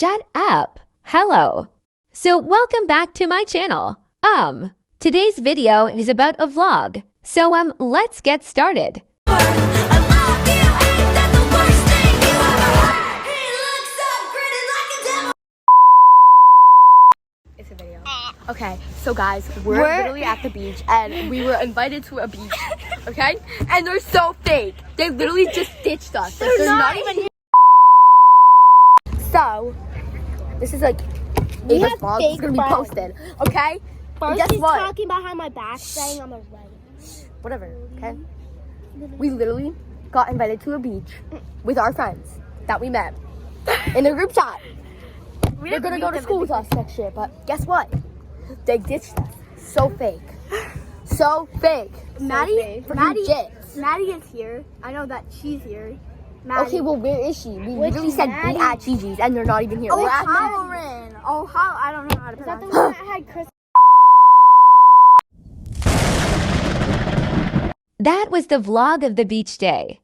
Shut up. Hello. So welcome back to my channel. Today's video is about a vlog. So let's get started. It's a video. Okay, so guys, we're literally at the beach and we were invited to a beach, okay? And they're so fake. They literally just ditched us. Like, they're not even here. So, this is like Ava's vlog. It's gonna be posted, okay? First, guess he's what? talking about my back's saying I'm a right. Whatever, okay? We literally got invited to a beach with our friends that we met in a group chat. They're gonna go to school with us next year, but guess what? They ditched us. So fake. So fake. Maddie Jits. is here. I know that she's here. Maddie. Okay, well, where is she? We Which literally said Maddie? be at Gigi's and they're not even here. We're at O'Halloran. I don't know how to Is pronounce that it. the one that had Chris? That was the vlog of the beach day.